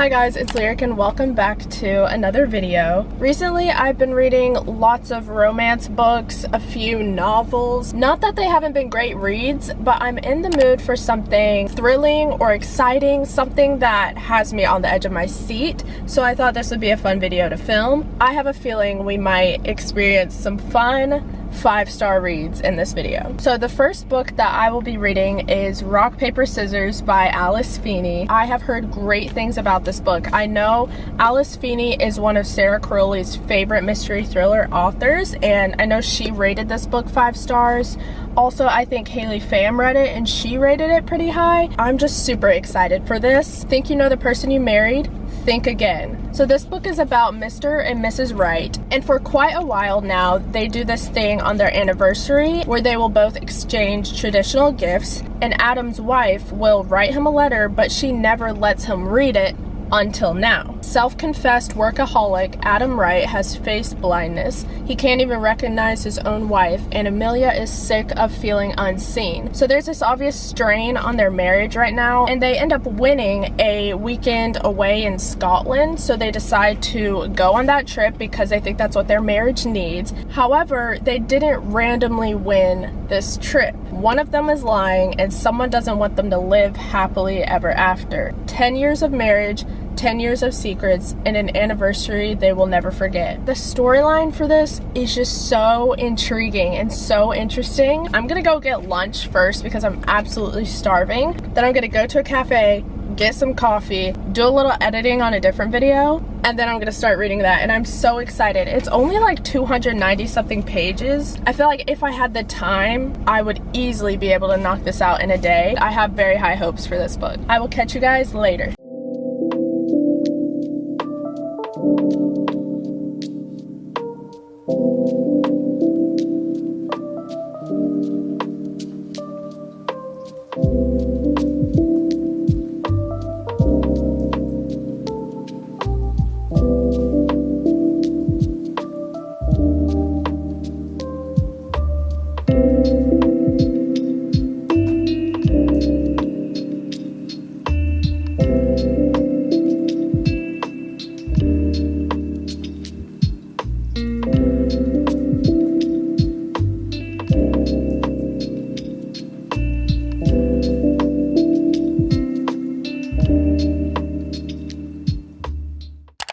Hi guys, it's Lyric and welcome back to another video. Recently I've been reading lots of romance books, a few novels. Not that they haven't been great reads, but I'm in the mood for something thrilling or exciting, something that has me on the edge of my seat. So I thought this would be a fun video to film. I have a feeling we might experience some fun 5-star reads in this video. So the first book that I will be reading is Rock, Paper, Scissors by Alice Feeney. I have heard great things about this book. I know Alice Feeney is one of Sarah Crowley's favorite mystery thriller authors, and I know she rated this book 5 stars. Also, I think Haley Pham read it and she rated it pretty high. I'm just super excited for this. Think you know the person you married? Think again. So this book is about Mr. and Mrs. Wright, and for quite a while now they do this thing on their anniversary where they will both exchange traditional gifts, and Adam's wife will write him a letter, but she never lets him read it until now. Self-confessed workaholic Adam Wright has face blindness. He can't even recognize his own wife, and Amelia is sick of feeling unseen. So there's this obvious strain on their marriage right now, and they end up winning a weekend away in Scotland, so they decide to go on that trip because they think that's what their marriage needs. However, they didn't randomly win this trip. One of them is lying, and someone doesn't want them to live happily ever after. 10 years of marriage, 10 years of secrets, and an anniversary they will never forget. The storyline for this is just so intriguing and so interesting. I'm gonna go get lunch first because I'm absolutely starving. Then I'm gonna go to a cafe, get some coffee, do a little editing on a different video, and then I'm gonna start reading that, and I'm so excited. It's only like 290 something pages. I feel like if I had the time, I would easily be able to knock this out in a day. I have very high hopes for this book. I will catch you guys later.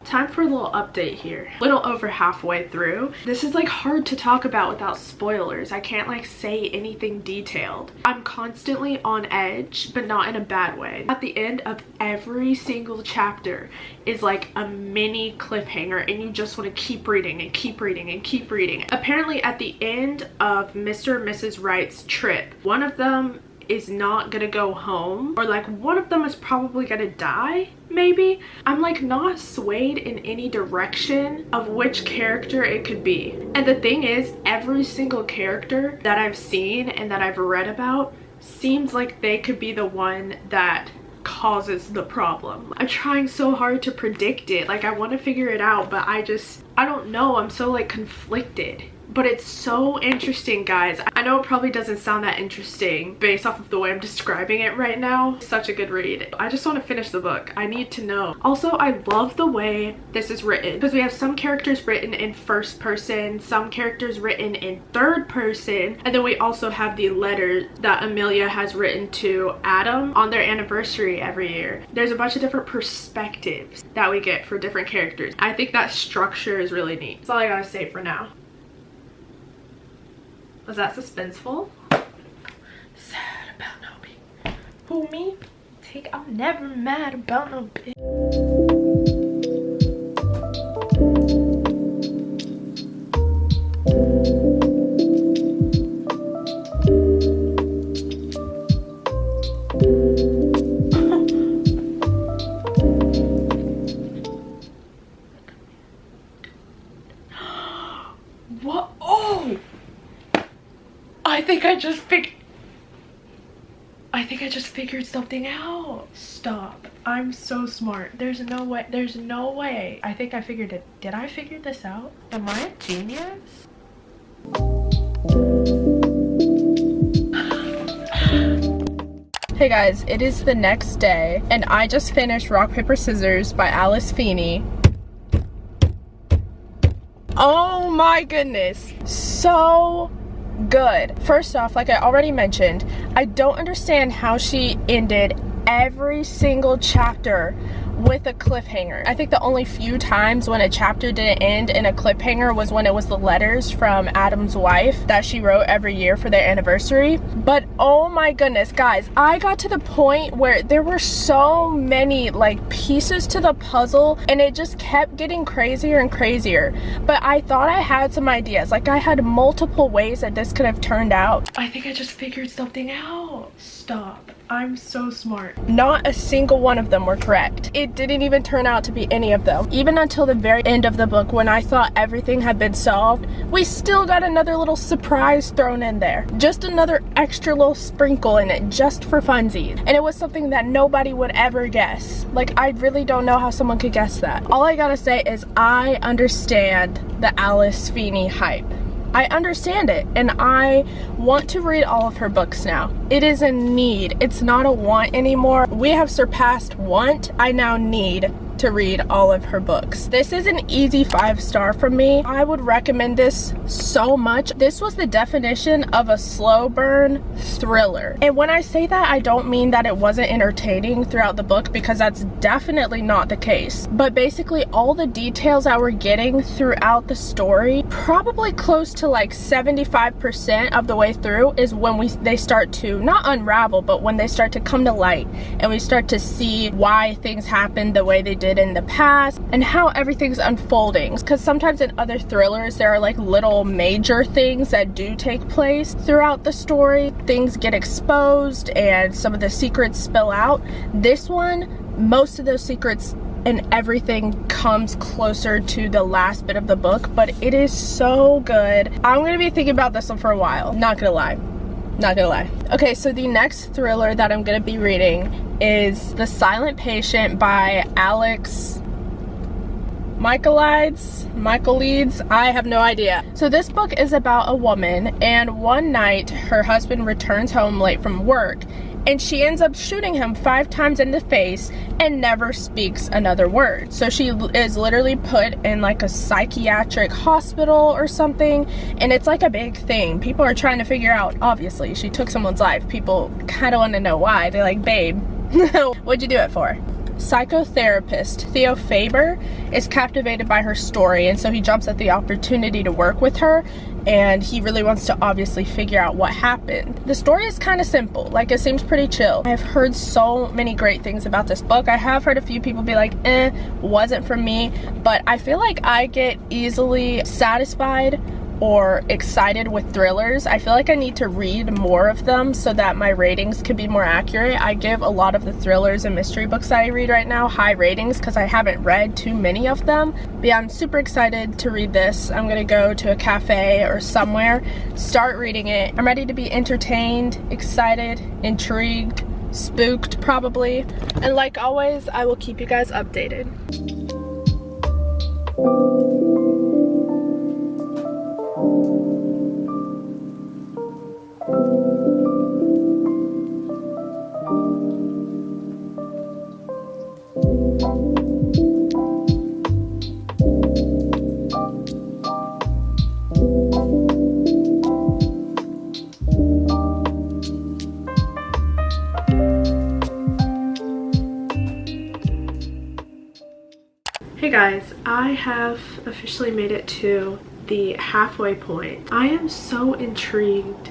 Time for a little update here. A little over halfway through. This is like hard to talk about without spoilers. I can't like say anything detailed. I'm constantly on edge, but not in a bad way. At the end of every single chapter is like a mini cliffhanger, and you just want to keep reading and keep reading and keep reading. Apparently at the end of Mr. and Mrs. Wright's trip, one of them is not gonna go home, or like one of them is probably gonna die, maybe. I'm like not swayed in any direction of which character it could be. And the thing is, every single character that I've seen and that I've read about seems like they could be the one that causes the problem. I'm trying so hard to predict it. Like I want to figure it out, but I don't know. I'm so like conflicted. But it's so interesting, guys. I know it probably doesn't sound that interesting based off of the way I'm describing it right now. Such a good read. I just want to finish the book. I need to know. Also, I love the way this is written because we have some characters written in first person, some characters written in third person, and then we also have the letter that Amelia has written to Adam on their anniversary every year. There's a bunch of different perspectives that we get for different characters. I think that structure is really neat. That's all I gotta say for now. Was that suspenseful? Sad about no bitch. Who, me? I'm never mad about no bitch. What? Oh! I think I just figured something out. Stop. I'm so smart. There's no way. I think I figured it. Did I figure this out? Am I a genius? Hey Okay guys, it is the next day and I just finished Rock, Paper, Scissors by Alice Feeney. Oh my goodness, so good. First off, like I already mentioned, I don't understand how she ended every single chapter with a cliffhanger. I think the only few times when a chapter didn't end in a cliffhanger was when it was the letters from Adam's wife that she wrote every year for their anniversary. But oh my goodness, guys, I got to the point where there were so many like pieces to the puzzle and it just kept getting crazier and crazier. But I thought I had some ideas. Like I had multiple ways that this could have turned out. I think I just figured something out. Stop. I'm so smart. Not a single one of them were correct. It didn't even turn out to be any of them. Even until the very end of the book when I thought everything had been solved, we still got another little surprise thrown in there. Just another extra little sprinkle in it just for funsies. And it was something that nobody would ever guess. Like I really don't know how someone could guess that. All I gotta say is I understand the Alice Feeney hype. I understand it and I want to read all of her books now. It is a need. It's not a want anymore. We have surpassed want. I now need to read all of her books. This is an easy 5-star from me. I would recommend this so much. This was the definition of a slow burn thriller. And when I say that, I don't mean that it wasn't entertaining throughout the book because that's definitely not the case. But basically all the details that we're getting throughout the story, probably close to like 75% of the way through is when they start to not unravel, but when they start to come to light and we start to see why things happened the way they did in the past and how everything's unfolding. Because sometimes in other thrillers there are like little major things that do take place throughout the story. Things get exposed and some of the secrets spill out. This one, most of those secrets and everything comes closer to the last bit of the book, but it is so good. I'm gonna be thinking about this one for a while, not gonna lie. Not gonna lie. Okay, so the next thriller that I'm gonna be reading is The Silent Patient by Alex Michaelides. I have no idea. So this book is about a woman, and one night her husband returns home late from work and she ends up shooting him 5 times in the face and never speaks another word. So she is literally put in like a psychiatric hospital or something, and it's like a big thing. People are trying to figure out, obviously, she took someone's life. People kind of want to know why. They're like, babe, what'd you do it for? Psychotherapist Theo Faber is captivated by her story, and so he jumps at the opportunity to work with her, and he really wants to obviously figure out what happened. The story is kind of simple, like it seems pretty chill. I've heard so many great things about this book. I have heard a few people be like, wasn't for me, but I feel like I get easily satisfied or excited with thrillers. I feel like I need to read more of them so that my ratings could be more accurate. I give a lot of the thrillers and mystery books that I read right now high ratings because I haven't read too many of them. But yeah, I'm super excited to read this. I'm gonna go to a cafe or somewhere, start reading it. I'm ready to be entertained, excited, intrigued, spooked probably. And like always, I will keep you guys updated. Hey guys, I have officially made it to the halfway point. I am so intrigued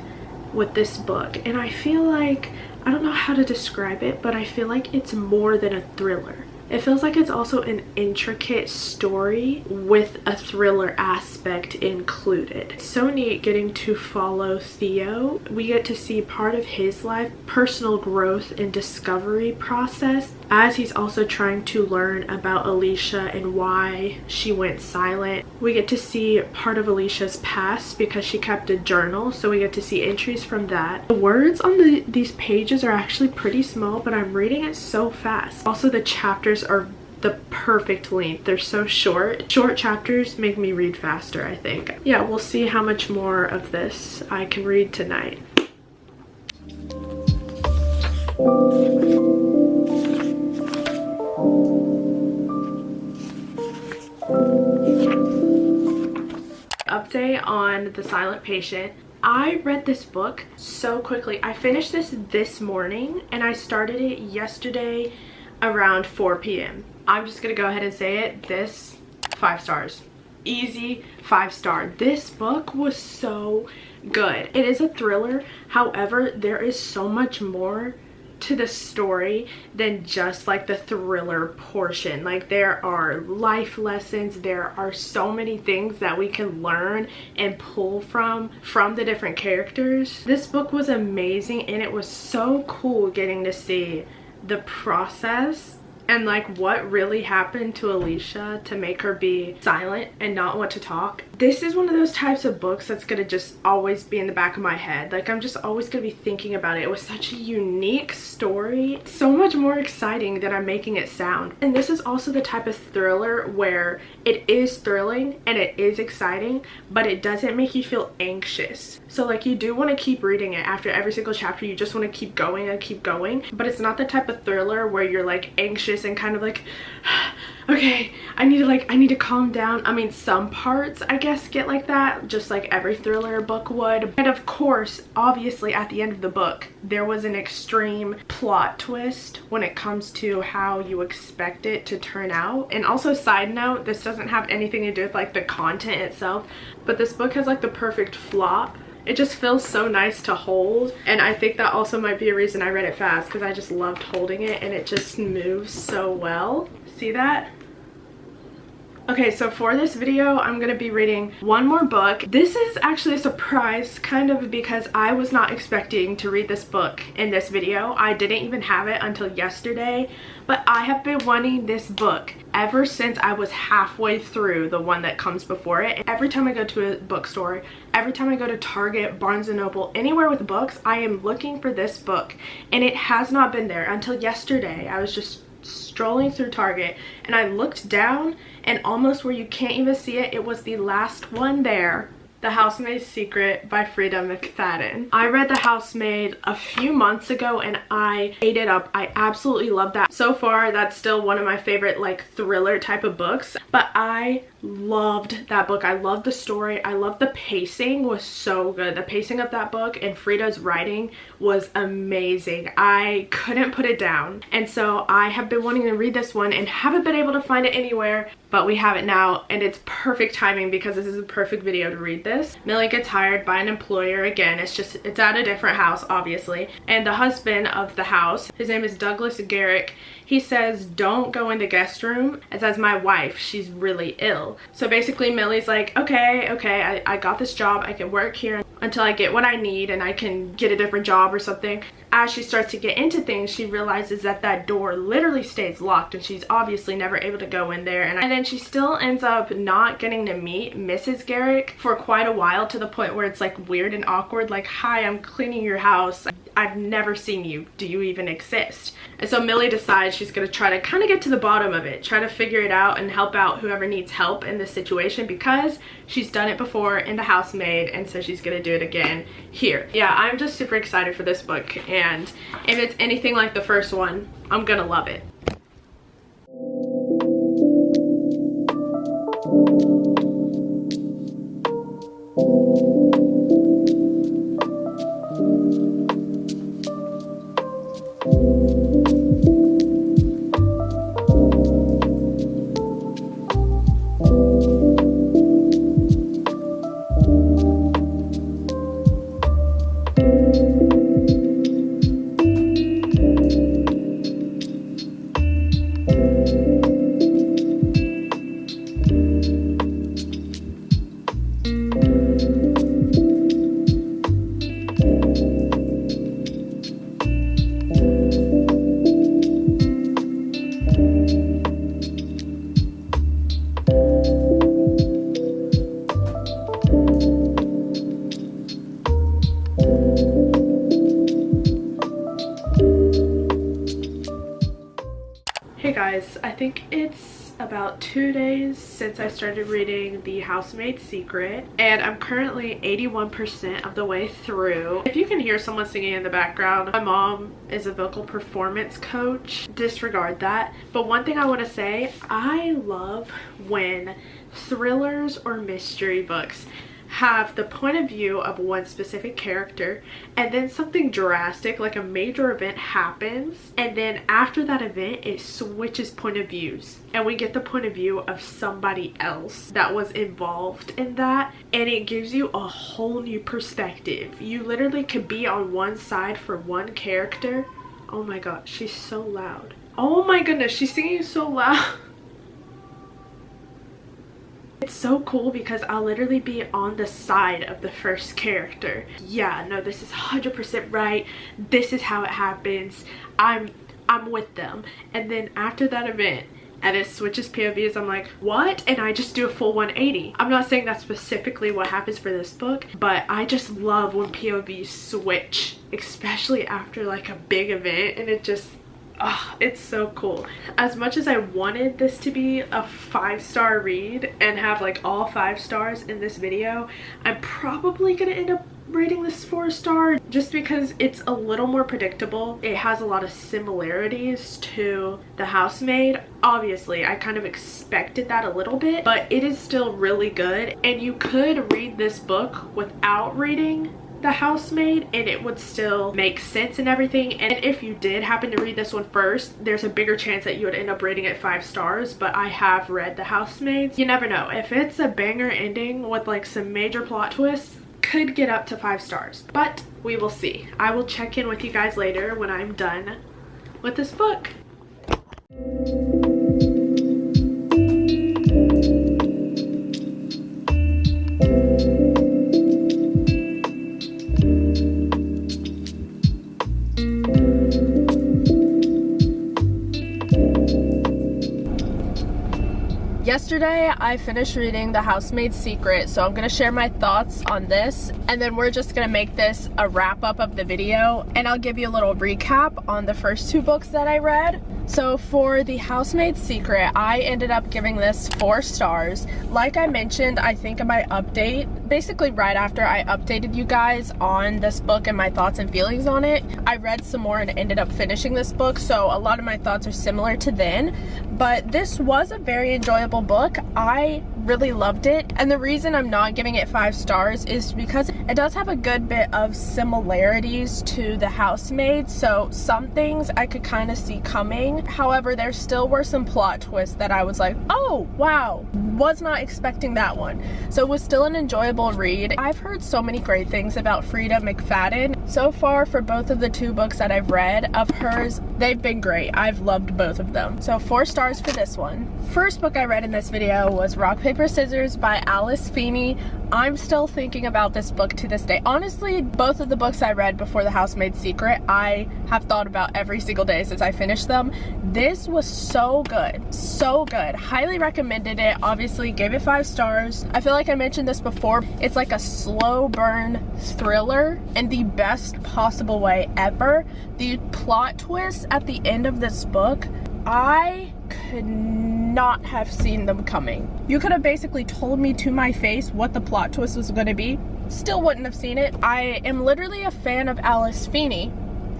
with this book, and I feel like, I don't know how to describe it, but I feel like it's more than a thriller. It feels like it's also an intricate story with a thriller aspect included. It's so neat getting to follow Theo. We get to see part of his life, personal growth and discovery process, as he's also trying to learn about Alicia and why she went silent. We get to see part of Alicia's past because she kept a journal, so we get to see entries from that. The words on these pages are actually pretty small, but I'm reading it so fast. Also, the chapters are the perfect length. They're so short. Short chapters make me read faster, I think. Yeah, we'll see how much more of this I can read tonight. Update on The Silent Patient. I read this book so quickly. I finished this morning and I started it yesterday around 4 p.m. I'm just gonna go ahead and say it. This 5 stars. Easy 5-star. This book was so good. It is a thriller. However, there is so much more to the story than just like the thriller portion. Like, there are life lessons, there are so many things that we can learn and pull from the different characters. This book was amazing, and it was so cool getting to see the process and like what really happened to Alicia to make her be silent and not want to talk. This is one of those types of books that's gonna just always be in the back of my head. Like, I'm just always gonna be thinking about it. It was such a unique story, so much more exciting than I'm making it sound. And this is also the type of thriller where it is thrilling and it is exciting, but it doesn't make you feel anxious. So like, you do want to keep reading it after every single chapter. You just want to keep going and keep going, but it's not the type of thriller where you're like anxious and kind of like, okay, I need to calm down. I mean, some parts I guess get like that, just like every thriller book would. And of course, obviously at the end of the book, there was an extreme plot twist when it comes to how you expect it to turn out. And also, side note, this doesn't have anything to do with like the content itself, but this book has like the perfect flop. It just feels so nice to hold, and I think that also might be a reason I read it fast, because I just loved holding it and it just moves so well. See that? Okay, so for this video, I'm gonna be reading one more book. This is actually a surprise, kind of, because I was not expecting to read this book in this video. I didn't even have it until yesterday, but I have been wanting this book ever since I was halfway through the one that comes before it. Every time I go to a bookstore, every time I go to Target, Barnes & Noble, anywhere with books, I am looking for this book, and it has not been there until yesterday. I was just strolling through Target and I looked down, and almost where you can't even see it, it was the last one there. The Housemaid's Secret by Frida McFadden. I read The Housemaid a few months ago and I ate it up. I absolutely love that. So far, that's still one of my favorite like thriller type of books, but I loved that book. I loved the story. I loved the pacing was so good. The pacing of that book and Frida's writing was amazing. I couldn't put it down. And so I have been wanting to read this one and haven't been able to find it anywhere, but we have it now, and it's perfect timing because this is a perfect video to read this. Millie gets hired by an employer again. It's at a different house, obviously. And the husband of the house, his name is Douglas Garrick, he says, don't go in the guest room. It says, my wife, she's really ill. So basically Millie's like, okay, I got this job. I can work here until I get what I need and I can get a different job or something. As she starts to get into things, she realizes that that door literally stays locked and she's obviously never able to go in there. And then she still ends up not getting to meet Mrs. Garrick for quite a while, to the point where it's like weird and awkward. Like, hi, I'm cleaning your house. I've never seen you. Do you even exist? And so Millie decides she's going to try to kind of get to the bottom of it, try to figure it out and help out whoever needs help in this situation, because she's done it before in The Housemaid, and so she's going to do it again here. Yeah, I'm just super excited for this book, and if it's anything like the first one, I'm going to love it. Hey guys, I think it's about 2 days since I started reading The Housemaid's Secret, and I'm currently 81% of the way through. If you can hear someone singing in the background, my mom is a vocal performance coach. Disregard that. But one thing I want to say, I love when thrillers or mystery books have the point of view of one specific character, and then something drastic like a major event happens, and then after that event it switches point of views and we get the point of view of somebody else that was involved in that, and it gives you a whole new perspective. You literally could be on one side for one character. Oh my god, she's so loud. Oh my goodness, she's singing so loud. It's so cool because I'll literally be on the side of the first character. Yeah, no, this is 100% right. This is how it happens. I'm with them. And then after that event, and it switches POVs, I'm like, what? And I just do a full 180. I'm not saying that's specifically what happens for this book, but I just love when POVs switch, especially after like a big event, and it just, oh, it's so cool. As much as I wanted this to be a 5-star read and have like all 5 stars in this video, I'm probably gonna end up rating this 4-star just because it's a little more predictable. It has a lot of similarities to The Housemaid. Obviously, I kind of expected that a little bit, but it is still really good, and you could read this book without reading The Housemaid and it would still make sense and everything. And if you did happen to read this one first, there's a bigger chance that you would end up rating it 5 stars. But I have read The Housemaid. You never know. If it's a banger ending with like some major plot twists, could get up to 5 stars. But we will see. I will check in with you guys later when I'm done with this book. Yesterday, I finished reading The Housemaid's Secret, so I'm going to share my thoughts on this, and then we're just going to make this a wrap-up of the video, and I'll give you a little recap on the first 2 books that I read. So for The Housemaid's Secret, I ended up giving this 4 stars. Like I mentioned, I think in my update, basically right after I updated you guys on this book and my thoughts and feelings on it, I read some more and ended up finishing this book, so a lot of my thoughts are similar to then. But this was a very enjoyable book. I really loved it, and the reason I'm not giving it 5 stars is because it does have a good bit of similarities to The Housemaid, so some things I could kind of see coming. However, there still were some plot twists that I was like, oh wow, was not expecting that one. So it was still an enjoyable read. I've heard so many great things about Frida McFadden. So far for both of the 2 books that I've read of hers, they've been great. I've loved both of them. So 4 stars for this one. First book I read in this video was Rock, Paper, Scissors by Alice Feeney. I'm still thinking about this book to this day. Honestly, both of the books I read before The Housemaid's Secret, I have thought about every single day since I finished them. This was so good. So good. Highly recommended it. Obviously, gave it 5 stars. I feel like I mentioned this before. It's like a slow burn thriller in the best possible way ever. The plot twists at the end of this book, I could not have seen them coming. You could have basically told me to my face what the plot twist was going to be. Still wouldn't have seen it. I am literally a fan of Alice Feeney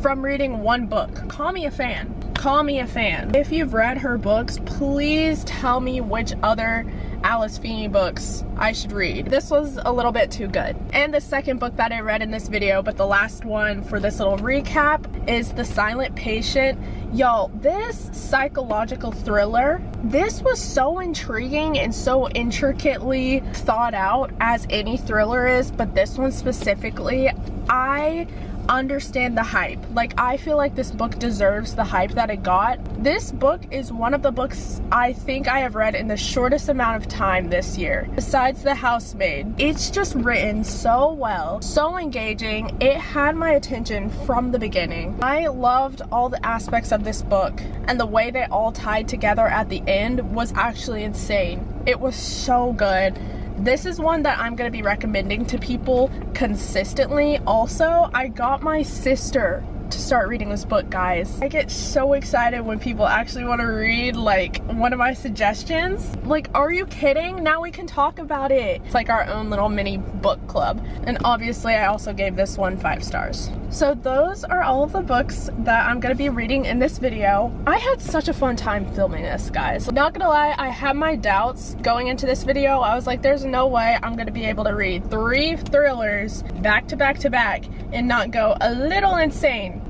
from reading 1 book. Call me a fan. Call me a fan. If you've read her books, please tell me which other Alice Feeney books I should read. This was a little bit too good. And the second book that I read in this video, but the last one for this little recap, is The Silent Patient. Y'all, this psychological thriller, this was so intriguing and so intricately thought out, as any thriller is, but this one specifically, I understand the hype. Like, I feel like this book deserves the hype that it got. This book is one of the books I think I have read in the shortest amount of time this year, besides The Housemaid. It's just written so well, so engaging. It had my attention from the beginning. I loved all the aspects of this book, and the way they all tied together at the end was actually insane. It was so good. This is one that I'm going to be recommending to people consistently. Also, I got my sister to start reading this book, guys. I get so excited when people actually want to read like one of my suggestions. Like, are you kidding? Now we can talk about it. It's like our own little mini book club. And obviously I also gave this one 5 stars. So those are all of the books that I'm gonna be reading in this video. I had such a fun time filming this, guys. Not gonna lie, I had my doubts going into this video. I was like, there's no way I'm gonna be able to read 3 thrillers back to back to back and not go a little insane.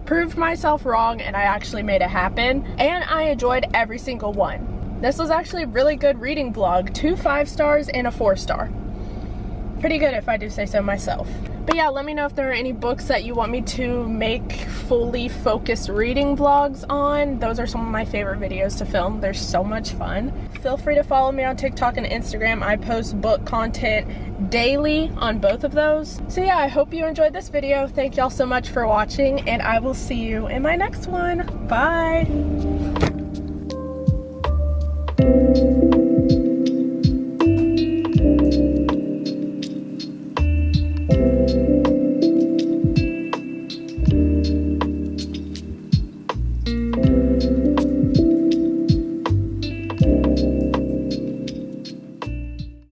Proved myself wrong, and I actually made it happen, and I enjoyed every single one. This was actually a really good reading vlog. 2 5 stars and a 4 star. Pretty good if I do say so myself. But yeah, let me know if there are any books that you want me to make fully focused reading vlogs on. Those are some of my favorite videos to film. They're so much fun. Feel free to follow me on TikTok and Instagram. I post book content daily on both of those. So yeah, I hope you enjoyed this video. Thank y'all so much for watching, and I will see you in my next one. Bye!